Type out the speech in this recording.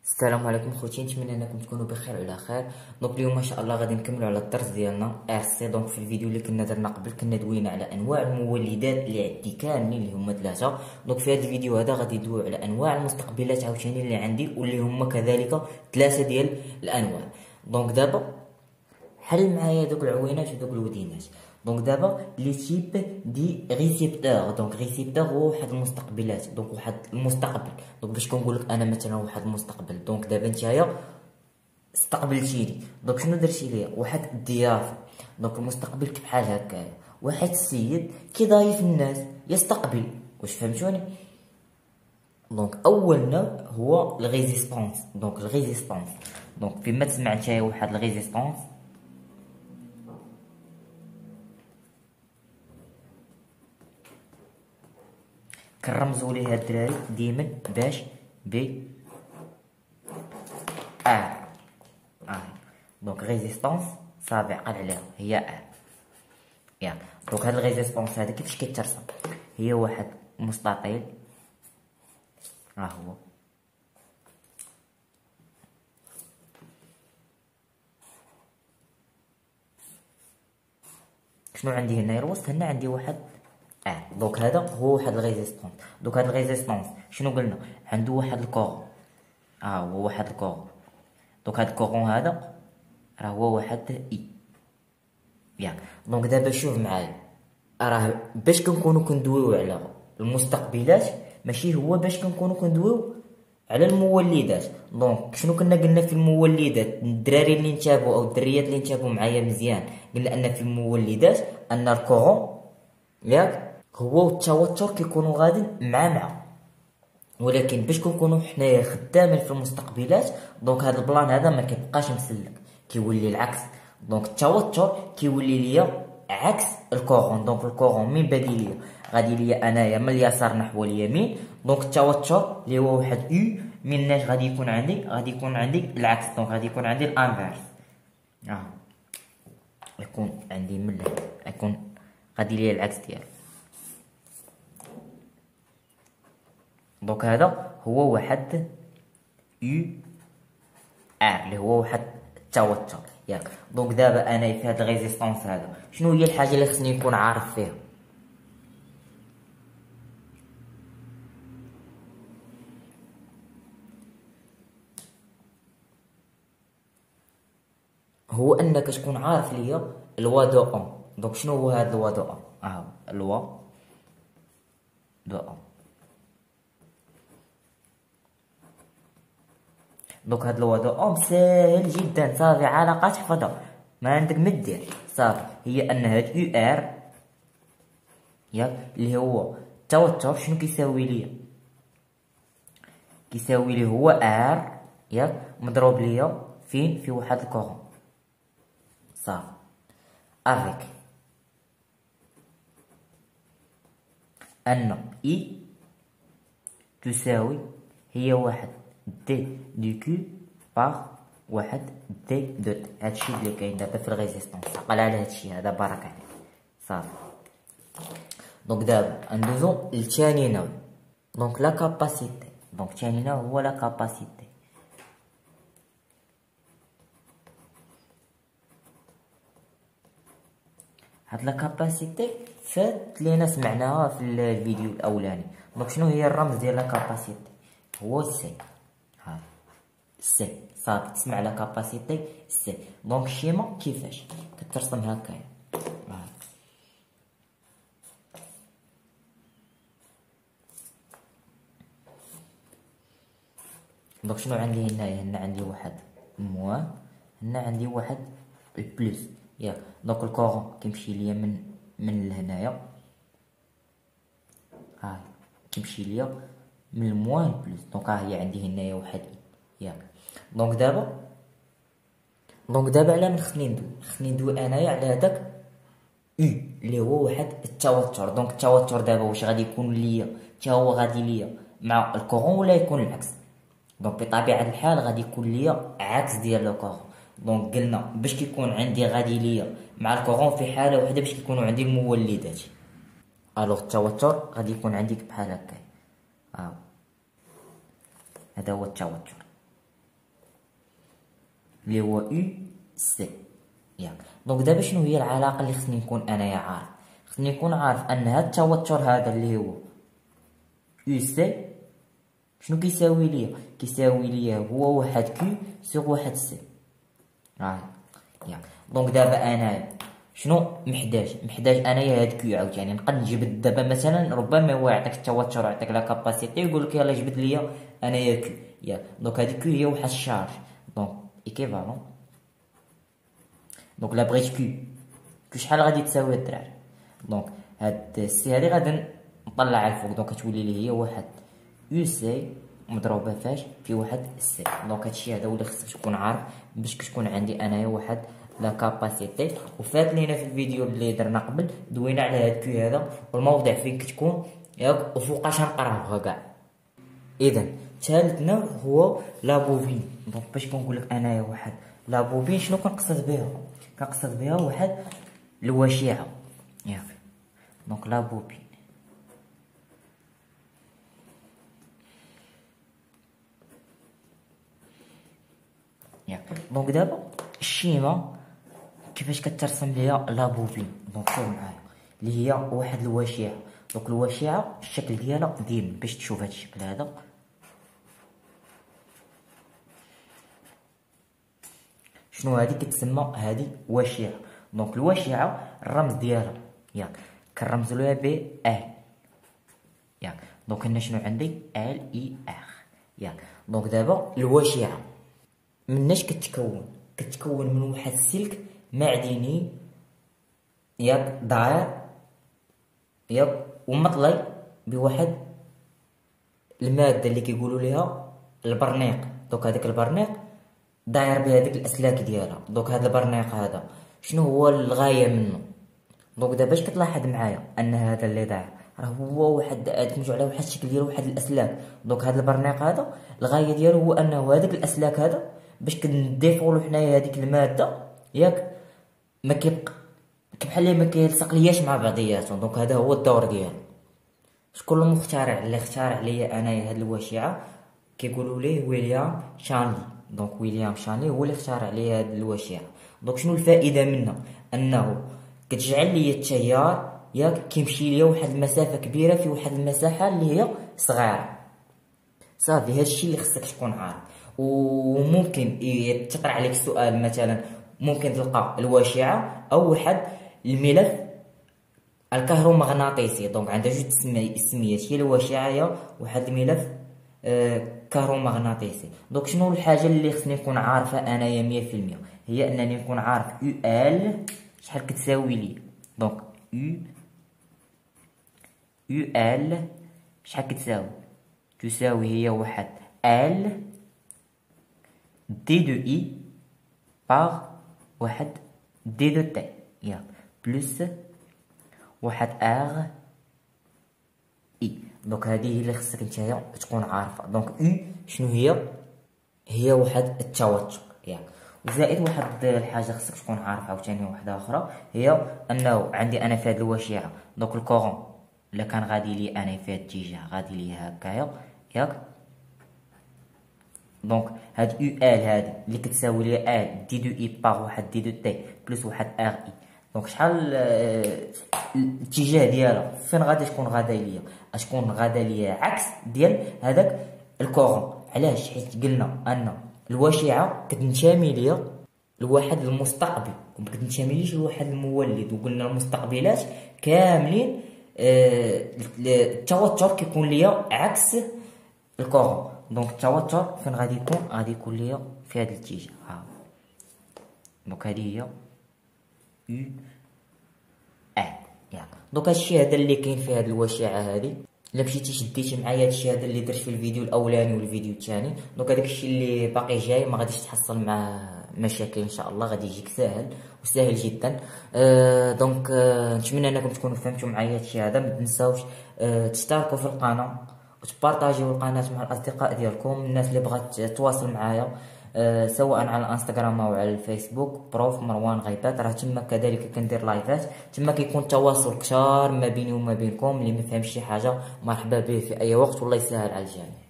السلام عليكم خوتي، نتمنى انكم تكونوا بخير وعلى خير. دونك اليوم ان شاء الله غادي نكملوا على الدرس ديالنا RC. دونك في الفيديو اللي كنا درنا قبل كنا دوينا على انواع المولدات اللي عندي كاملين اللي هما ثلاثه. دونك في هذا الفيديو هذا غادي ندويو على انواع المستقبلات عاوتاني اللي عندي واللي هما كذلك ثلاثه ديال الانواع. دونك دابا حل معايا دوك العوينات ودوك الودينات. دونك دابا لي تيب دي ريسيبتور. دونك ريسيبتور هو واحد المستقبلات، دونك واحد المستقبل. دونك باش كنقول لك انا مثلا واحد المستقبل، دونك دابا نتايا استقبلتيني، دونك شنو درتي ليا؟ واحد الضيافه. دونك المستقبل بحال هكايا، واحد السيد كيضايف الناس يستقبل. واش فهمتوني؟ دونك اول نوع هو الريزيستانس. دونك الريزيستانس، دونك فيما تسمع نتايا واحد الريزيستانس كنرمزو ليها الدراري ديما باش بي ار. دونك ريزيستانس صافي عقل عليها هي ار. ياك دونك هاد الريزيستانس هذا كيفاش كيترسم؟ هي واحد مستطيل، ها هو شنو عندي هنا؟ الوسط هنا عندي واحد دونك هذا هو واحد الريزيستونس. دونك هاد الريزيستونس شنو قلنا؟ عنده واحد الكورون، هو واحد الكورون. دونك هاد الكورون هذا راه هو واحد اي. ياك دونك دابا شوف معايا، راه باش كنكونوا كندويو على المستقبلات ماشي هو باش كنكونوا كندويو على المولدات. دونك شنو كنا قلنا في المولدات؟ الدراري اللي انتبهوا او الدريات اللي انتبهوا معايا مزيان، قلنا ان في المولدات ان الكورون ياك هو التوتر كيكونوا غادي مع ولكن باش كنكونوا حنايا خدامين في المستقبلات، دونك هذا البلان هذا ما كيبقاش مسلك، كيولي العكس. دونك التوتر كيولي ليا عكس الكورون. دونك الكورون من بادي ليا غادي ليا انايا من اليسار نحو اليمين. دونك التوتر اللي هو واحد يو من الناس غادي يكون عندي العكس. دونك غادي يكون عندي الانفيرس، يكون عندي من هنا يكون غادي ليا العكس ديالو. دونك هذا هو واحد يو ار اللي هو واحد التوتر. ياك دونك دابا انا في هذا الريزيستانس هذا شنو هي الحاجه اللي خصني نكون عارف فيها؟ هو انك تكون عارف ليا الوا دو اون. دونك شنو هو هذا الوا دو اون؟ الوا دو اون. دونك هاد الوا دو اون ساهل جدا، صافي علاقه تحفظها ما عندك ما دير، صافي هي ان هاد يو ار ياك اللي هو التوتر شنو كيساوي ليا؟ كيساوي لي هو ار ياك مضروب ليا فين؟ في واحد الكورون، صافي افيك ان اي تساوي هي واحد دي دو كيو باغ واحد دي دو تي. هادشي اللي كاين دابا في الريزيستونس، عقل على هادشي هذا بارك عليك صافي. دونك دابا ندوزو لثاني نوع. دونك لا كاباسيتي. دونك ثاني نوع هو لا كاباسيتي. هاد لا كاباسيتي فات لينا سمعناها في الفيديو الاولاني. دونك شنو هي الرمز ديال لا كاباسيتي؟ هو سي. ها سي صافي تسمع لا كاباسيتي سي. دونك الشيما كيفاش كترسم هكايا؟ دونك شنو عندي هنايا؟ هنا عندي واحد موان، هنا عندي واحد البلوس. ياك دونك الكورون كيمشي ليا من لهنايا، كيمشي ليا من الموان بلوس. دونك هي عندي هنايا واحد ياك. دونك دابا على من خصني ندوي انايا على هذاك اللي هو واحد التوتر. دونك التوتر دابا واش غادي يكون ليا حتى هو غادي ليا مع الكورون ولا يكون العكس؟ دونك بطبيعه الحال غادي يكون ليا عكس ديال الكورون. دونك قلنا باش كيكون عندي غادي ليا مع الكورون في حاله وحده باش كيكونوا عندي المولدات. الوغ التوتر غادي يكون عندك بحال هكا، هذا هو التوتر. اللي هو او سي. ياك دونك دابا شنو هي العلاقه اللي خصني نكون انايا عارف؟ خصني نكون عارف ان هاد التوتر هذا اللي هو او سي شنو كيساوي ليا؟ كيساوي ليا هو واحد كيو سيغ واحد سي. ياك دونك دابا انا شنو محتاج انايا هاد كيو عاوتاني نقد نجبد دابا مثلا ربما هو يعطيك التوتر يعطيك لا كاباسيتي يقول لك يلاه جبد ليا انايا كيو. ياك دونك هادي كيو هي واحد الشارج دونك ايكيفالون. دونك لا بغيت كيو شحال غادي تساوي الدراري؟ دونك هاد السي هادي غادي نطلعها الفوق دونك تولي لي هي واحد او سي مضروبه فاش في واحد سي. دونك هادشي هذا هو اللي خصك تكون عارف باش كتكون عندي انايا واحد لا كاباسيتي. وفات لينا في الفيديو اللي درنا قبل دوينا على هاد كيو هذا والموضع فين كتكون ياك وفوقاش نقراوها كاع. اذا ثالثنا هو لا بوبين. دونك باش كنقول لك انايا واحد لا بوبين شنو كنقصد بها؟ كنقصد بها واحد الوشيعه. ياك دونك لا بوبين ياك. دونك دابا الشيمه كيفاش كترسم ليا لا بوبين؟ دونك شوف معايا اللي هي واحد الوشيعه. دونك الوشيعه الشكل ديالها ديما باش تشوف هذا الشكل هذا شنو هادي كتسمى هادي وشيعه. دونك الوشيعه الرمز ديالها ياك كنرمزوا لها ب ال. ياك دونك هنا شنو عندي ال اي ار. ياك دونك دابا الوشيعه مناش كتكون من واحد السلك معدني ياك داير ياك ومطلي بواحد الماده اللي كيقولوا ليها البرنيق. دونك هذاك البرنيق داير بهذيك الاسلاك ديالها. دونك هذا البرنيق هذا شنو هو الغايه منه؟ دونك دابا باش كتلاحظ معايا ان هذا اللي داير راه هو واحد تمشوا على واحد الشكل ديال واحد الاسلاك. دونك هذا البرنيق هذا الغايه ديالو هو انه هذاك الاسلاك هذا باش كنديفولو حنايا هذيك الماده ياك ما كيبقى بحال ما كيلصق لياش مع بعضياتهم. دونك هذا هو الدور ديالو. شكون المخترع اللي اخترع ليا انايا هاد الوشيعه؟ كيقولوا ليه ويليام شانلي. دونك ويليام شانلي هو اللي اخترع ليا هاد الوشيعه. دونك شنو الفائده منها؟ انه كتجعل ليا التيار ياك كيمشي ليا واحد المسافه كبيره في واحد المساحه اللي هي صغيره. صافي هادشي اللي خصك تكون عارف. وممكن يطرح عليك السؤال مثلا ممكن تلقى الوشيعه او واحد الملف الكهرومغناطيسي. دونك عندها جوج تسميات هي الوشيعه هي واحد الملف كهرومغناطيسي. دونك شنو الحاجه اللي خصني نكون عارفها انايا 100% هي انني نكون عارف يو ال شحال كتساوي لي. دونك يو ال شحال كتساوي؟ تساوي هي واحد ال دي دو اي باغ واحد دي دو تي ياك بلس واحد ار اي. دونك هذه هي اللي خصك نتايا تكون عارفه. دونك شنو هي واحد التوتر ياك. وزائد واحد الحاجه خصك تكون عارف عاوتاني واحده اخرى هي انه عندي انا في هذه الوشيعه دونك الكورون الا كان غادي لي انا في هذا الاتجاه غادي لي هكايا ياك. دونك هاد يو ال هادي اللي كتساوي لي ال دي دو اي باغ واحد دي دو تي بلس واحد ار اي. دونك شحال الاتجاه ديالها فين غادي تكون غادا ليا؟ غتكون غادا ليا عكس ديال هذاك الكورون. علاش؟ حيت قلنا ان الوشيعه كتنتمي ليا لواحد المستقبل وما كتنتميليش لواحد المولد. وقلنا المستقبلات كاملين التوتر كيكون ليا عكس الكورون. دونك التوتر فين غادي يكون؟ غادي يكون ليا في هذا الاتجاه. دونك هذه هي يو ياك. دونك هادشي هذا اللي كاين في هذه الوشيعه هذه. الا مشيتي شديتي معايا هادشي هذا اللي درت في الفيديو الاولاني والفيديو الثاني دونك هذاك الشيء اللي باقي جاي ما غاديش تحصل مع مشاكل ان شاء الله. غادي يجيك ساهل وسهل جدا. دونك نتمنى انكم تكونوا فهمتوا معايا هادشي هذا. ما تنساوش تشتركوا في القناه وتبارطاجيو القناه مع الاصدقاء ديالكم. الناس اللي بغات تواصل معايا سواء على الانستغرام او على الفيسبوك بروف مروان غيبات راه تما كذلك كندير لايفات. تما كيكون تواصل كثار ما بيني وما بينكم. اللي ما فهمش شي حاجه مرحبا به في اي وقت والله يسهل على الجميع.